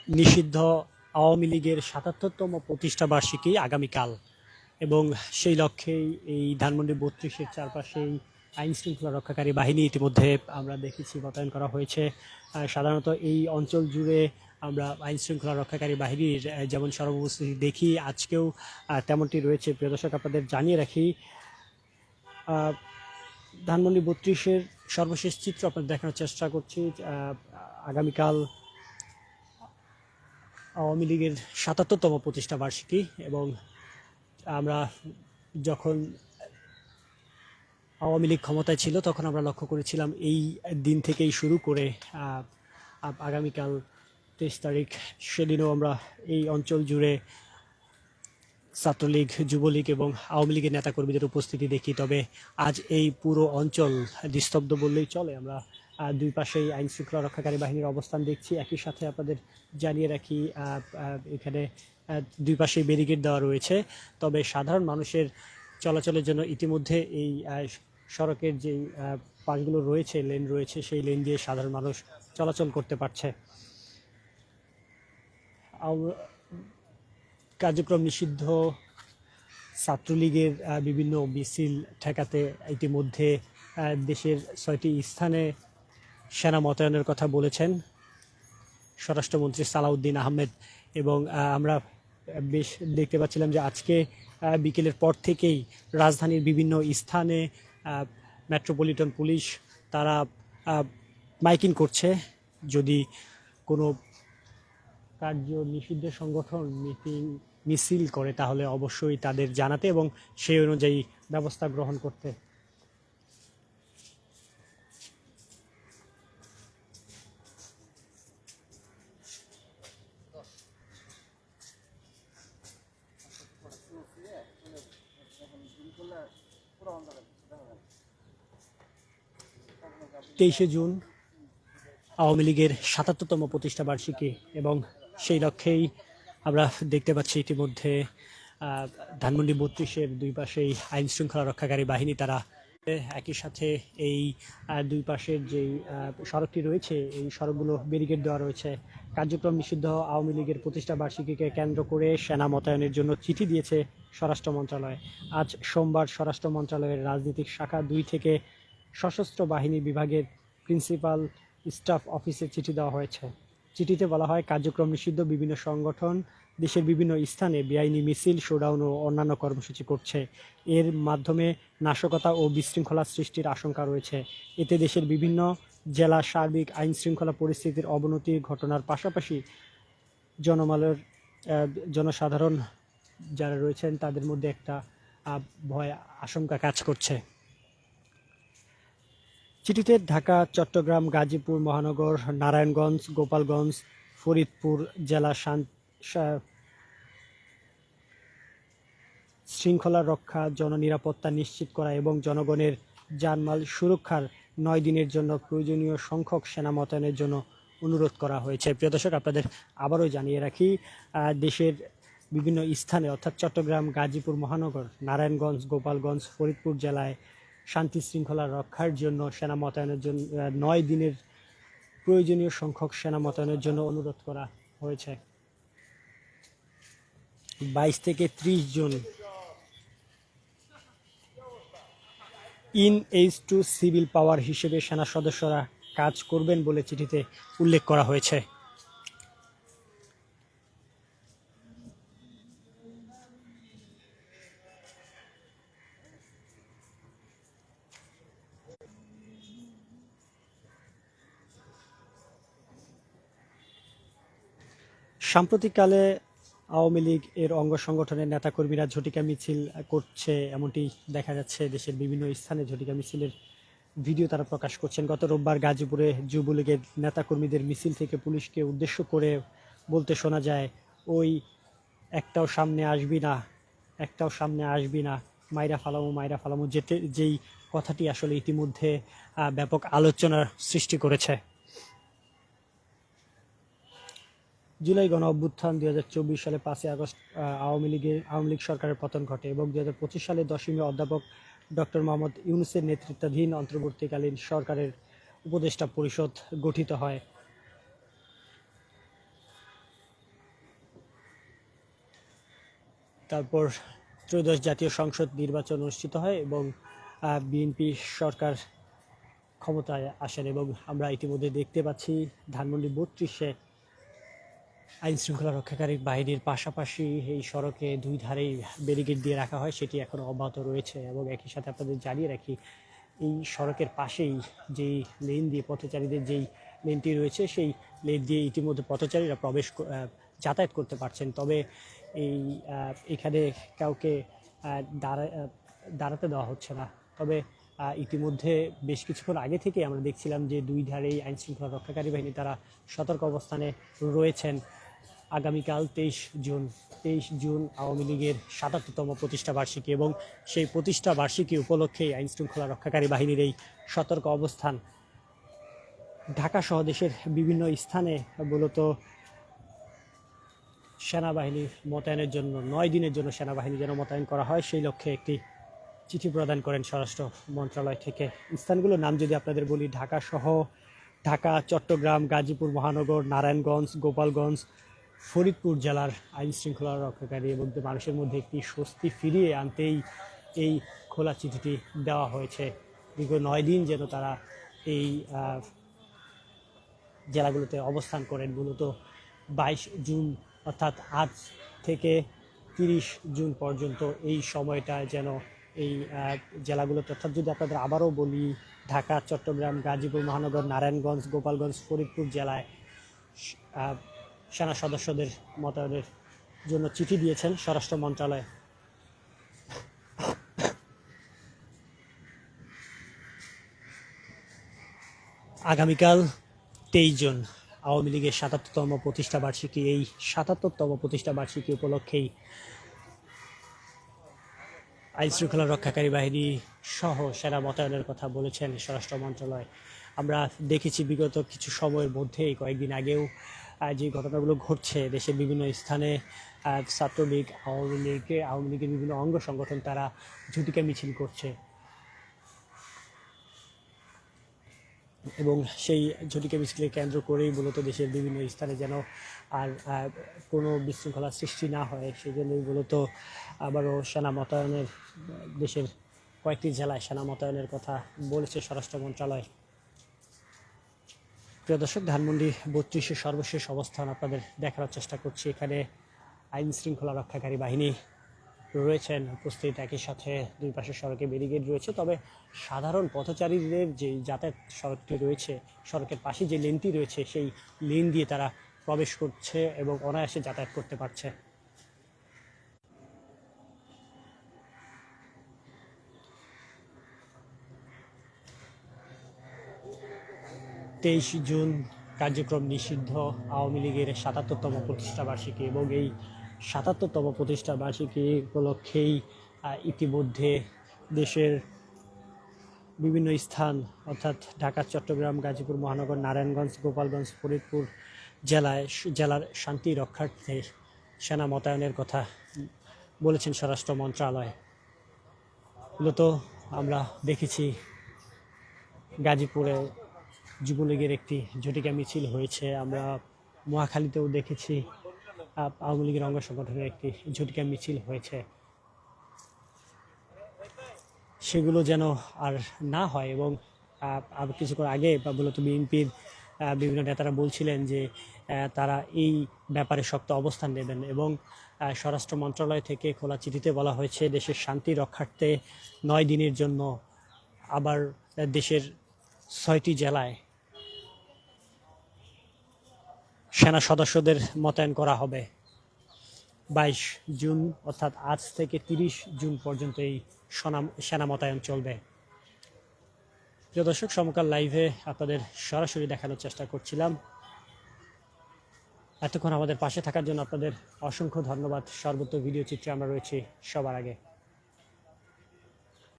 নিষিদ্ধ আওয়ামী লীগের ৭৭তম প্রতিষ্ঠা বার্ষিকী আগামীকাল এবং সেই লক্ষ্যেই এই ধানমন্ডি ৩২-এর চারপাশেই আইন শৃঙ্খলা রক্ষাকারী বাহিনী ইতিমধ্যে আমরা দেখেছি মোতায়েন করা হয়েছে। সাধারণত এই অঞ্চল জুড়ে আমরা আইন শৃঙ্খলা রক্ষাকারী বাহিনীর যেমন সর্বপরিস্থিতি দেখি, আজকেও তেমনটি রয়েছে। প্রিয় দর্শক, আপনাদের জানিয়ে রাখি, ধানমন্ডি ৩২-এর সর্বশেষ চিত্র আপনাদের দেখানোর চেষ্টা করছি। আগামীকাল আওয়ামী লীগের ৭৭তম প্রতিষ্ঠা বার্ষিকী এবং আমরা যখন আওয়ামী লীগ ক্ষমতায় ছিল তখন আমরা লক্ষ্য করেছিলাম এই দিন থেকেই শুরু করে আগামীকাল ২৩ তারিখ, সেদিনও আমরা এই অঞ্চল জুড়ে ছাত্রলীগ, যুবলীগ এবং আওয়ামী লীগের নেতাকর্মীদের উপস্থিতি দেখি। তবে আজ এই পুরো অঞ্চল নিস্তব্ধ বললেই চলে। আমরা দুই পাশেই আইন শৃঙ্খলা রক্ষাকারী বাহিনীর অবস্থান দেখছি। একই সাথে আপনাদের জানিয়ে রাখি, এখানে দুই পাশেই ব্যারিকেড দেওয়া রয়েছে। তবে সাধারণ মানুষের চলাচলের জন্য ইতিমধ্যে এই সড়কের যে পাশগুলো রয়েছে, লেন রয়েছে, সেই লেন দিয়ে সাধারণ মানুষ চলাচল করতে পারছে। কার্যক্রম নিষিদ্ধ ছাত্রলীগের বিভিন্ন মিছিল ঠেকাতে ইতিমধ্যে দেশের ৬টি স্থানে সেনা মোতায়েনের কথা বলেছেন স্বরাষ্ট্রমন্ত্রী সালাউদ্দিন আহমেদ। এবং আমরা বেশ দেখতে পাচ্ছিলাম যে আজকে বিকেলের পর থেকেই রাজধানীর বিভিন্ন স্থানে মেট্রোপলিটন পুলিশ তারা মাইকিং করছে, যদি কোনো কার্য নিষিদ্ধ সংগঠন মিছিল করে তাহলে অবশ্যই তাদের জানাতে এবং সেই অনুযায়ী ব্যবস্থা গ্রহণ করতে। তেইশে জুন আওয়ামী লীগের ৭৭তম প্রতিষ্ঠা বার্ষিকী এবং সেই লক্ষ্যেই আমরা দেখতে পাচ্ছি ইতিমধ্যে ধানমন্ডি ৩২-এর দুই পাশেই আইন শৃঙ্খলা রক্ষাকারী বাহিনী তারা একই সাথে এই দুই পাশের যেই সড়কটি রয়েছে এই সড়কগুলো ব্যারিকেড দেওয়া রয়েছে। কার্যক্রম নিষিদ্ধ আওয়ামী লীগের প্রতিষ্ঠা বার্ষিকীকে কেন্দ্র করে সেনা মোতায়েনের জন্য চিঠি দিয়েছে স্বরাষ্ট্র মন্ত্রণালয়। আজ সোমবার স্বরাষ্ট্র মন্ত্রণালয়ের রাজনৈতিক শাখা ২ থেকে সশস্ত্র বাহিনী বিভাগের প্রিন্সিপাল স্টাফ অফিসে চিঠি দেওয়া হয়েছে। চিঠিতে বলা হয়, কার্যক্রম নিষিদ্ধ বিভিন্ন সংগঠন দেশের বিভিন্ন স্থানে বেআইনি মিছিল, শোডাউন ও অন্যান্য কর্মসূচি করছে। এর মাধ্যমে নাশকতা ও বিশৃঙ্খলা সৃষ্টির আশঙ্কা রয়েছে। এতে দেশের বিভিন্ন জেলা সার্বিক আইন শৃঙ্খলা পরিস্থিতির অবনতির ঘটনার পাশাপাশি জনসাধারণ যারা রয়েছেন তাদের মধ্যে একটা ভয়, আশঙ্কা কাজ করছে। চিঠিতে ঢাকা, চট্টগ্রাম, গাজীপুর মহানগর, নারায়ণগঞ্জ, গোপালগঞ্জ, ফরিদপুর জেলা শৃঙ্খলা রক্ষা, জননিরাপত্তা নিশ্চিত করা এবং জনগণের জানমাল সুরক্ষার ৯ দিনের জন্য প্রয়োজনীয় সংখ্যক সেনা মোতায়েনের জন্য অনুরোধ করা হয়েছে। প্রিয় দর্শক, আপনাদের আবারও জানিয়ে রাখি, দেশের বিভিন্ন স্থানে অর্থাৎ চট্টগ্রাম, গাজীপুর মহানগর, নারায়ণগঞ্জ, গোপালগঞ্জ, ফরিদপুর জেলায় শান্তি শৃঙ্খলা রক্ষার জন্য সেনা মোতায়েনের জন্য ৯ দিনের প্রয়োজনীয় সংখ্যক সেনা মোতায়েনের জন্য অনুরোধ করা হয়েছে। ২২ থেকে ৩০ জুন ইনএইচ2 সিভিল পাওয়ার হিসেবে সেনা সদস্যরা কাজ করবেন বলে চিঠিতে উল্লেখ করা হয়েছে। সাম্প্রতিককালে আওয়ামী লীগ এর অঙ্গ সংগঠনের নেতাকর্মীরা ঝটিকা মিছিল করছে, এমনটি দেখা যাচ্ছে। দেশের বিভিন্ন স্থানে ঝটিকা মিছিলের ভিডিও তারা প্রকাশ করছেন। গত রোববার গাজীপুরে যুবলীগের নেতাকর্মীদের মিছিল থেকে পুলিশকে উদ্দেশ্য করে বলতে শোনা যায়, ওই একটাও সামনে আসবি না, একটাও সামনে আসবি না, মাইরা ফালামু, মাইরা ফালামু, যেই কথাটি আসলে ইতিমধ্যে ব্যাপক আলোচনার সৃষ্টি করেছে। জুলাই গণ অভ্যুত্থান ২০২৪ সালে ৫ই আগস্ট আওয়ামী লীগ সরকারের পতন ঘটে এবং ২০২৫ সালে ১০ই মে অধ্যাপক ডক্টর মোহাম্মদ ইউনূসের নেতৃত্বাধীন অন্তর্বর্তীকালীন সরকারের উপদেষ্টা পরিষদ গঠিত হয়। তারপর ত্রয়োদশ জাতীয় সংসদ নির্বাচন অনুষ্ঠিত হয় এবং বিএনপি সরকার ক্ষমতায় আসেন এবং আমরা ইতিমধ্যে দেখতে পাচ্ছি ধানমন্ডি 32-এ আইন শৃঙ্খলা রক্ষাকারী বাহিনীর পাশাপাশি এই সড়কে দুই ধারেই ব্যারিকেড দিয়ে রাখা হয়, সেটি এখনও অব্যাহত রয়েছে। এবং একই সাথে আপনাদের জানিয়ে রাখি, এই সড়কের পাশেই যেই লেন দিয়ে পথচারীদের যেই লেনটি রয়েছে, সেই লেন দিয়ে ইতিমধ্যে পথচারীরা যাতায়াত করতে পারছেন। তবে এখানে কাউকে দাঁড়াতে দেওয়া হচ্ছে না। তবে ইতিমধ্যে বেশ কিছুক্ষণ আগে থেকে আমরা দেখছিলাম যে দুই ধারেই আইন শৃঙ্খলা রক্ষাকারী বাহিনী তারা সতর্ক অবস্থানে রয়েছেন। আগামীকাল 23 জুন আওয়ামী লীগের ৭৭তম প্রতিষ্ঠা বার্ষিকী এবং সেই প্রতিষ্ঠা বার্ষিকী উপলক্ষেই আইন শৃঙ্খলা রক্ষাকারী বাহিনীর এই সতর্ক অবস্থান। ঢাকা সহ দেশের বিভিন্ন স্থানে মূলত সেনাবাহিনী মোতায়েনের জন্য 9 দিনের জন্য সেনাবাহিনী যেন মোতায়েন করা হয়, সেই লক্ষ্যে একটি চিঠি প্রদান করেন স্বরাষ্ট্র মন্ত্রণালয় থেকে। স্থানগুলোর নাম যদি আপনাদের বলি, ঢাকা সহ ঢাকা, চট্টগ্রাম, গাজীপুর মহানগর, নারায়ণগঞ্জ, গোপালগঞ্জ, ফরিদপুর জেলার আইন শৃঙ্খলা রক্ষাকারী এবং মানুষের মধ্যে একটি স্বস্তি ফিরিয়ে আনতেই এই খোলা চিঠিটি দেওয়া হয়েছে। দীর্ঘ 9 দিন যেন তারা এই জেলাগুলোতে অবস্থান করেন। মূলত 22 জুন অর্থাৎ আজ থেকে 30 জুন পর্যন্ত এই সময়টা যেন এই জেলাগুলোতে, অর্থাৎ যদি আপনাদের আবারও বলি, ঢাকা, চট্টগ্রাম, গাজীপুর মহানগর, নারায়ণগঞ্জ, গোপালগঞ্জ, ফরিদপুর জেলায় সেনা সদস্যদের মোতায়েনের জন্য চিঠি দিয়েছেন স্বরাষ্ট্র মন্ত্রণালয়। আগামীকাল 23 জুন আওয়ামী লীগের ৭৭তম প্রতিষ্ঠা বার্ষিকী। এই ৭৭তম প্রতিষ্ঠা বার্ষিকী উপলক্ষেই আইন শৃঙ্খলা রক্ষাকারী বাহিনী সহ সেনা মোতায়েনের কথা বলেছেন স্বরাষ্ট্র মন্ত্রণালয়। আমরা দেখেছি বিগত কিছু সময়ের মধ্যেই, কয়েকদিন আগেও যে ঘটনাগুলো ঘটছে দেশের বিভিন্ন স্থানে, ছাত্রলীগ, আওয়ামী লীগের বিভিন্ন অঙ্গ সংগঠন তারা ঝটিকা মিছিল করছে এবং সেই ঝটিকা মিছিলকে কেন্দ্র করেই মূলত দেশের বিভিন্ন স্থানে যেন আর কোনো বিশৃঙ্খলা সৃষ্টি না হয়, সেই জন্যই মূলত আবারও সেনা মোতায়েনের, দেশের কয়েকটি জেলায় সেনা মোতায়েনের কথা বলেছে স্বরাষ্ট্র মন্ত্রণালয়। প্রিয় দর্শক, ধানমন্ডি 32-এর সর্বশেষ অবস্থান আপনাদের দেখানোর চেষ্টা করছি। এখানে আইন শৃঙ্খলা রক্ষাকারী বাহিনী রয়েছেন উপস্থিত, একই সাথে দুই পাশে সড়কে ব্যারিকেড রয়েছে। তবে সাধারণ পথচারীদের যে যাতায়াত সড়কটি রয়েছে, সড়কের পাশে যে লেনটি রয়েছে, সেই লেন দিয়ে তারা প্রবেশ করছে এবং অনায়াসে যাতায়াত করতে পারছে। 23 জুন কার্যক্রম নিষিদ্ধ আওয়ামী লীগের ৭৭তম প্রতিষ্ঠা বার্ষিকী এবং এই ৭৭তম প্রতিষ্ঠা বার্ষিকী উপলক্ষেই ইতিমধ্যে দেশের বিভিন্ন স্থান অর্থাৎ ঢাকা, চট্টগ্রাম, গাজীপুর মহানগর, নারায়ণগঞ্জ, গোপালগঞ্জ, ফরিদপুর জেলার শান্তি রক্ষার্থে সেনা মোতায়েনের কথা বলেছেন স্বরাষ্ট্র মন্ত্রণালয়। মূলত আমরা দেখেছি গাজীপুরে যুবলীগের একটি ঝটিকা মিছিল হয়েছে, আমরা মহাখালীতেও দেখেছি আওয়ামী লীগের অঙ্গ সংগঠনের একটি ঝটিকা মিছিল হয়েছে। সেগুলো যেন আর না হয় এবং কিছুক্ষণ আগে মূলত বিএনপির বিভিন্ন নেতারা বলছিলেন যে তারা এই ব্যাপারে শক্ত অবস্থান নেবেন এবং স্বরাষ্ট্র মন্ত্রণালয় থেকে খোলা চিঠিতে বলা হয়েছে দেশের শান্তি রক্ষার্থে 9 দিনের জন্য আবার দেশের 6টি জেলায় সেনা সদস্যদের মোতায়েন করা হবে। 22 জুন অর্থাৎ আজ থেকে 30 জুন পর্যন্ত এই সেনা মোতায়েন চলবে। প্রিয় দর্শক, সমকাল লাইভে আপনাদের সরাসরি দেখানোর চেষ্টা করছিলাম। এতক্ষণ আমাদের পাশে থাকার জন্য আপনাদের অসংখ্য ধন্যবাদ। সর্বত্র ভিডিও চিত্রে আমরা রয়েছি সবার আগে।